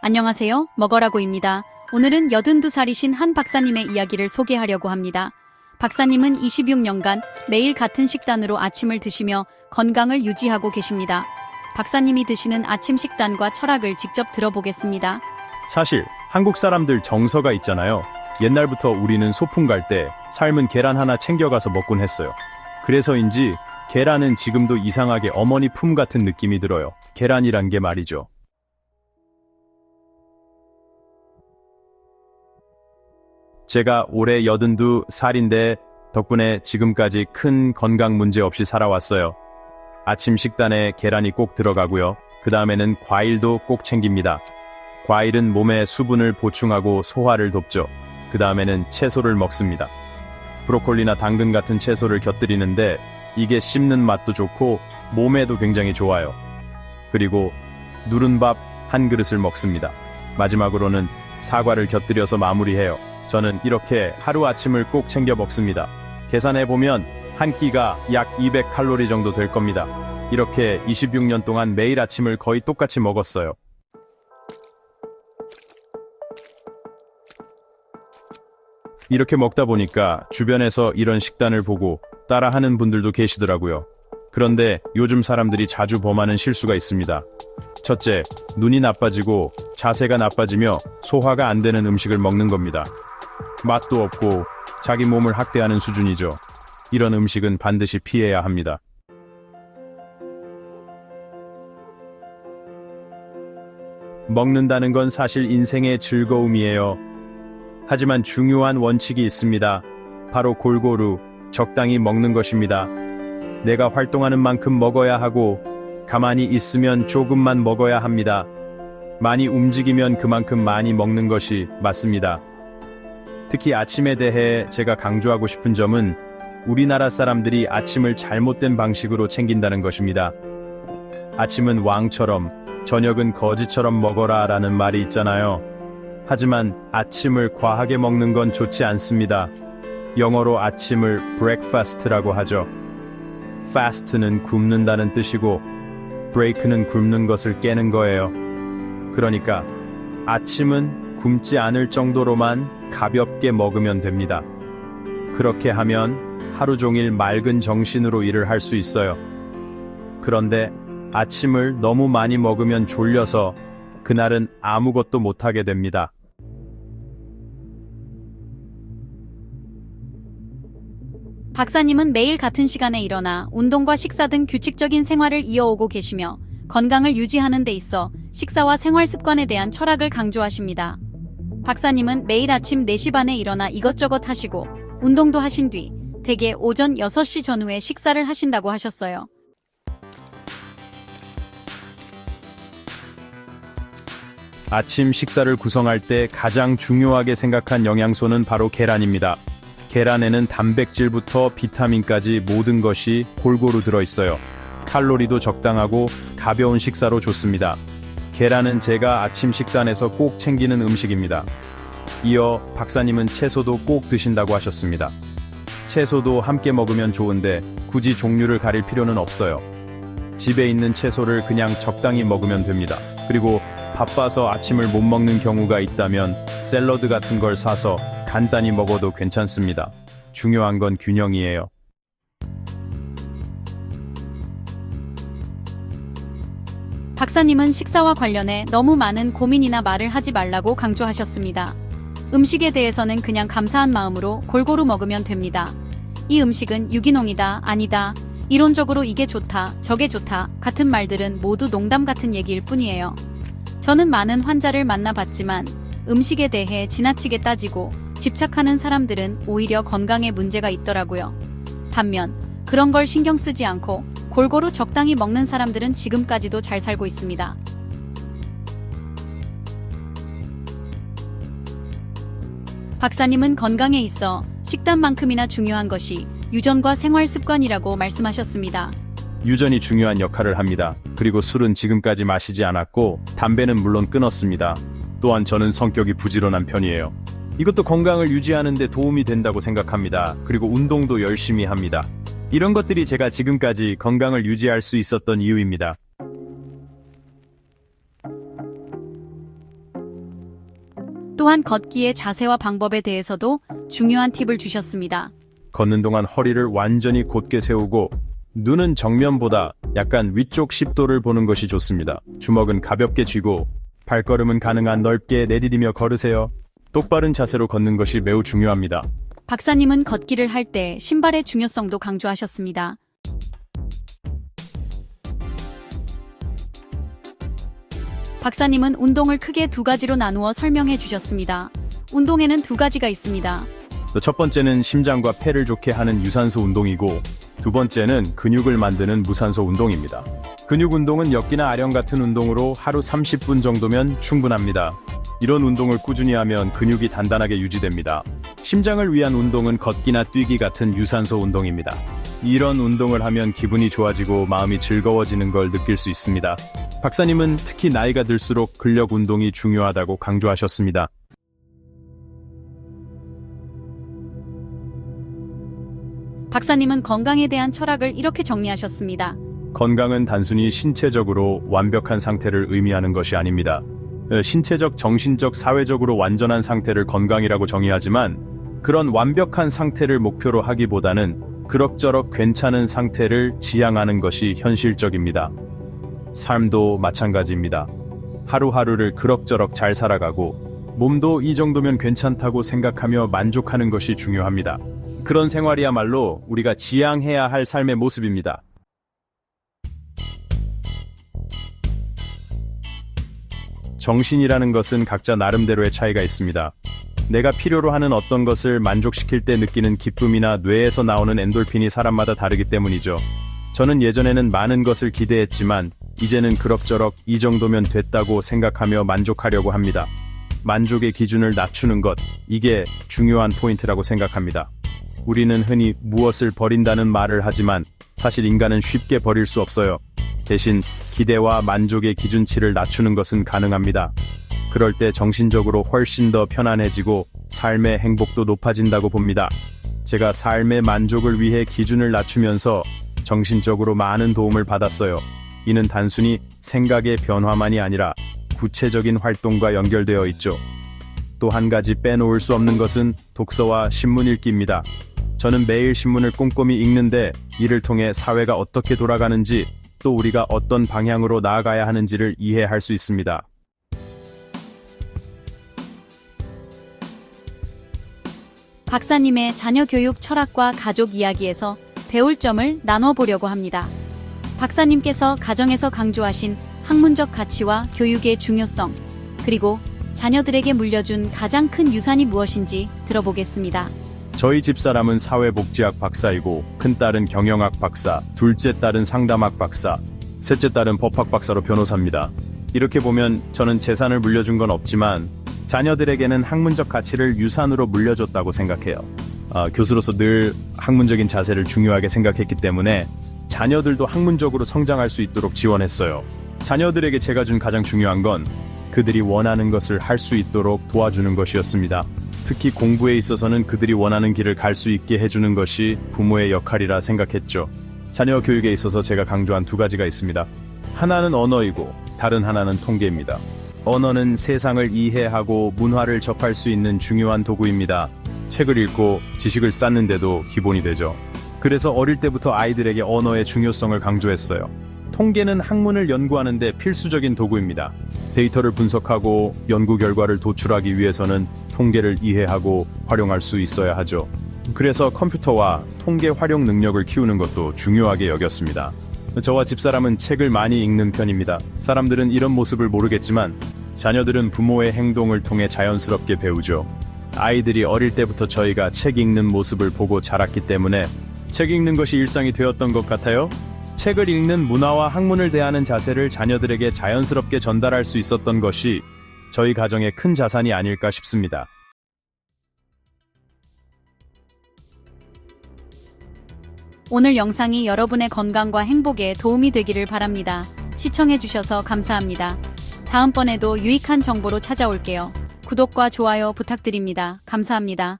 안녕하세요. 먹어라고입니다. 오늘은 82살이신 한 박사님의 이야기를 소개하려고 합니다. 박사님은 26년간 매일 같은 식단으로 아침을 드시며 건강을 유지하고 계십니다. 박사님이 드시는 아침 식단과 철학을 직접 들어보겠습니다. 사실 한국 사람들 정서가 있잖아요. 옛날부터 우리는 소풍 갈 때 삶은 계란 하나 챙겨가서 먹곤 했어요. 그래서인지 계란은 지금도 이상하게 어머니 품 같은 느낌이 들어요. 계란이란 게 말이죠. 제가 올해 82살인데 덕분에 지금까지 큰 건강 문제 없이 살아왔어요. 아침 식단에 계란이 꼭 들어가고요. 그 다음에는 과일도 꼭 챙깁니다. 과일은 몸에 수분을 보충하고 소화를 돕죠. 그 다음에는 채소를 먹습니다. 브로콜리나 당근 같은 채소를 곁들이는데 이게 씹는 맛도 좋고 몸에도 굉장히 좋아요. 그리고 누른밥 한 그릇을 먹습니다. 마지막으로는 사과를 곁들여서 마무리해요. 저는 이렇게 하루 아침을 꼭 챙겨 먹습니다. 계산해보면 한 끼가 약 200칼로리 정도 될 겁니다. 이렇게 26년 동안 매일 아침을 거의 똑같이 먹었어요. 이렇게 먹다 보니까 주변에서 이런 식단을 보고 따라하는 분들도 계시더라고요. 그런데 요즘 사람들이 자주 범하는 실수가 있습니다. 첫째, 눈이 나빠지고 자세가 나빠지며 소화가 안 되는 음식을 먹는 겁니다. 맛도 없고 자기 몸을 학대하는 수준이죠. 이런 음식은 반드시 피해야 합니다. 먹는다는 건 사실 인생의 즐거움이에요. 하지만 중요한 원칙이 있습니다. 바로 골고루 적당히 먹는 것입니다. 내가 활동하는 만큼 먹어야 하고 가만히 있으면 조금만 먹어야 합니다. 많이 움직이면 그만큼 많이 먹는 것이 맞습니다. 특히 아침에 대해 제가 강조하고 싶은 점은 우리나라 사람들이 아침을 잘못된 방식으로 챙긴다는 것입니다. 아침은 왕처럼, 저녁은 거지처럼 먹어라 라는 말이 있잖아요. 하지만 아침을 과하게 먹는 건 좋지 않습니다. 영어로 아침을 breakfast라고 하죠. fast는 굶는다는 뜻이고 break는 굶는 것을 깨는 거예요. 그러니까 아침은 굶지 않을 정도로만 가볍게 먹으면 됩니다. 그렇게 하면 하루 종일 맑은 정신으로 일을 할 수 있어요. 그런데 아침을 너무 많이 먹으면 졸려서 그날은 아무것도 못하게 됩니다. 박사님은 매일 같은 시간에 일어나 운동과 식사 등 규칙적인 생활을 이어오고 계시며 건강을 유지하는 데 있어 식사와 생활 습관에 대한 철학을 강조하십니다. 박사님은 매일 아침 4시 반에 일어나 이것저것 하시고 운동도 하신 뒤 대개 오전 6시 전후에 식사를 하신다고 하셨어요. 아침 식사를 구성할 때 가장 중요하게 생각한 영양소는 바로 계란입니다. 계란에는 단백질부터 비타민까지 모든 것이 골고루 들어있어요. 칼로리도 적당하고 가벼운 식사로 좋습니다. 계란은 제가 아침 식단에서 꼭 챙기는 음식입니다. 이어 박사님은 채소도 꼭 드신다고 하셨습니다. 채소도 함께 먹으면 좋은데 굳이 종류를 가릴 필요는 없어요. 집에 있는 채소를 그냥 적당히 먹으면 됩니다. 그리고 바빠서 아침을 못 먹는 경우가 있다면 샐러드 같은 걸 사서 간단히 먹어도 괜찮습니다. 중요한 건 균형이에요. 박사님은 식사와 관련해 너무 많은 고민이나 말을 하지 말라고 강조하셨습니다. 음식에 대해서는 그냥 감사한 마음으로 골고루 먹으면 됩니다. 이 음식은 유기농이다, 아니다, 이론적으로 이게 좋다, 저게 좋다 같은 말들은 모두 농담 같은 얘기일 뿐이에요. 저는 많은 환자를 만나봤지만 음식에 대해 지나치게 따지고 집착하는 사람들은 오히려 건강에 문제가 있더라고요. 반면 그런 걸 신경 쓰지 않고 골고루 적당히 먹는 사람들은 지금까지도 잘 살고 있습니다. 박사님은 건강에 있어 식단만큼이나 중요한 것이 유전과 생활 습관이라고 말씀하셨습니다. 유전이 중요한 역할을 합니다. 그리고 술은 지금까지 마시지 않았고 담배는 물론 끊었습니다. 또한 저는 성격이 부지런한 편이에요. 이것도 건강을 유지하는 데 도움이 된다고 생각합니다. 그리고 운동도 열심히 합니다. 이런 것들이 제가 지금까지 건강을 유지할 수 있었던 이유입니다. 또한 걷기의 자세와 방법에 대해서도 중요한 팁을 주셨습니다. 걷는 동안 허리를 완전히 곧게 세우고 눈은 정면보다 약간 위쪽 10도를 보는 것이 좋습니다. 주먹은 가볍게 쥐고 발걸음은 가능한 넓게 내디디며 걸으세요. 똑바른 자세로 걷는 것이 매우 중요합니다. 박사님은 걷기를 할 때 신발의 중요성도 강조하셨습니다. 박사님은 운동을 크게 두 가지로 나누어 설명해 주셨습니다. 운동에는 두 가지가 있습니다. 첫 번째는 심장과 폐를 좋게 하는 유산소 운동이고 두 번째는 근육을 만드는 무산소 운동입니다. 근육 운동은 역기나 아령 같은 운동으로 하루 30분 정도면 충분합니다. 이런 운동을 꾸준히 하면 근육이 단단하게 유지됩니다. 심장을 위한 운동은 걷기나 뛰기 같은 유산소 운동입니다. 이런 운동을 하면 기분이 좋아지고 마음이 즐거워지는 걸 느낄 수 있습니다. 박사님은 특히 나이가 들수록 근력 운동이 중요하다고 강조하셨습니다. 박사님은 건강에 대한 철학을 이렇게 정리하셨습니다. 건강은 단순히 신체적으로 완벽한 상태를 의미하는 것이 아닙니다. 신체적, 정신적, 사회적으로 완전한 상태를 건강이라고 정의하지만 그런 완벽한 상태를 목표로 하기보다는 그럭저럭 괜찮은 상태를 지향하는 것이 현실적입니다. 삶도 마찬가지입니다. 하루하루를 그럭저럭 잘 살아가고 몸도 이 정도면 괜찮다고 생각하며 만족하는 것이 중요합니다. 그런 생활이야말로 우리가 지향해야 할 삶의 모습입니다. 정신이라는 것은 각자 나름대로의 차이가 있습니다. 내가 필요로 하는 어떤 것을 만족시킬 때 느끼는 기쁨이나 뇌에서 나오는 엔돌핀이 사람마다 다르기 때문이죠. 저는 예전에는 많은 것을 기대했지만 이제는 그럭저럭 이 정도면 됐다고 생각하며 만족하려고 합니다. 만족의 기준을 낮추는 것, 이게 중요한 포인트라고 생각합니다. 우리는 흔히 무엇을 버린다는 말을 하지만 사실 인간은 쉽게 버릴 수 없어요. 대신 기대와 만족의 기준치를 낮추는 것은 가능합니다. 그럴 때 정신적으로 훨씬 더 편안해지고 삶의 행복도 높아진다고 봅니다. 제가 삶의 만족을 위해 기준을 낮추면서 정신적으로 많은 도움을 받았어요. 이는 단순히 생각의 변화만이 아니라 구체적인 활동과 연결되어 있죠. 또 한 가지 빼놓을 수 없는 것은 독서와 신문 읽기입니다. 저는 매일 신문을 꼼꼼히 읽는데 이를 통해 사회가 어떻게 돌아가는지 또 우리가 어떤 방향으로 나아가야 하는지를 이해할 수 있습니다. 박사님의 자녀 교육 철학과 가족 이야기에서 배울 점을 나눠보려고 합니다. 박사님께서 가정에서 강조하신 학문적 가치와 교육의 중요성, 그리고 자녀들에게 물려준 가장 큰 유산이 무엇인지 들어보겠습니다. 저희 집사람은 사회복지학 박사이고 큰딸은 경영학 박사, 둘째 딸은 상담학 박사, 셋째 딸은 법학 박사로 변호사입니다. 이렇게 보면 저는 재산을 물려준 건 없지만 자녀들에게는 학문적 가치를 유산으로 물려줬다고 생각해요. 교수로서 늘 학문적인 자세를 중요하게 생각했기 때문에 자녀들도 학문적으로 성장할 수 있도록 지원했어요. 자녀들에게 제가 준 가장 중요한 건 그들이 원하는 것을 할 수 있도록 도와주는 것이었습니다. 특히 공부에 있어서는 그들이 원하는 길을 갈 수 있게 해주는 것이 부모의 역할이라 생각했죠. 자녀 교육에 있어서 제가 강조한 두 가지가 있습니다. 하나는 언어이고 다른 하나는 통계입니다. 언어는 세상을 이해하고 문화를 접할 수 있는 중요한 도구입니다. 책을 읽고 지식을 쌓는데도 기본이 되죠. 그래서 어릴 때부터 아이들에게 언어의 중요성을 강조했어요. 통계는 학문을 연구하는 데 필수적인 도구입니다. 데이터를 분석하고 연구 결과를 도출하기 위해서는 통계를 이해하고 활용할 수 있어야 하죠. 그래서 컴퓨터와 통계 활용 능력을 키우는 것도 중요하게 여겼습니다. 저와 집사람은 책을 많이 읽는 편입니다. 사람들은 이런 모습을 모르겠지만 자녀들은 부모의 행동을 통해 자연스럽게 배우죠. 아이들이 어릴 때부터 저희가 책 읽는 모습을 보고 자랐기 때문에 책 읽는 것이 일상이 되었던 것 같아요. 책을 읽는 문화와 학문을 대하는 자세를 자녀들에게 자연스럽게 전달할 수 있었던 것이 저희 가정의 큰 자산이 아닐까 싶습니다. 오늘 영상이 여러분의 건강과 행복에 도움이 되기를 바랍니다. 시청해주셔서 감사합니다. 다음번에도 유익한 정보로 찾아올게요. 구독과 좋아요 부탁드립니다. 감사합니다.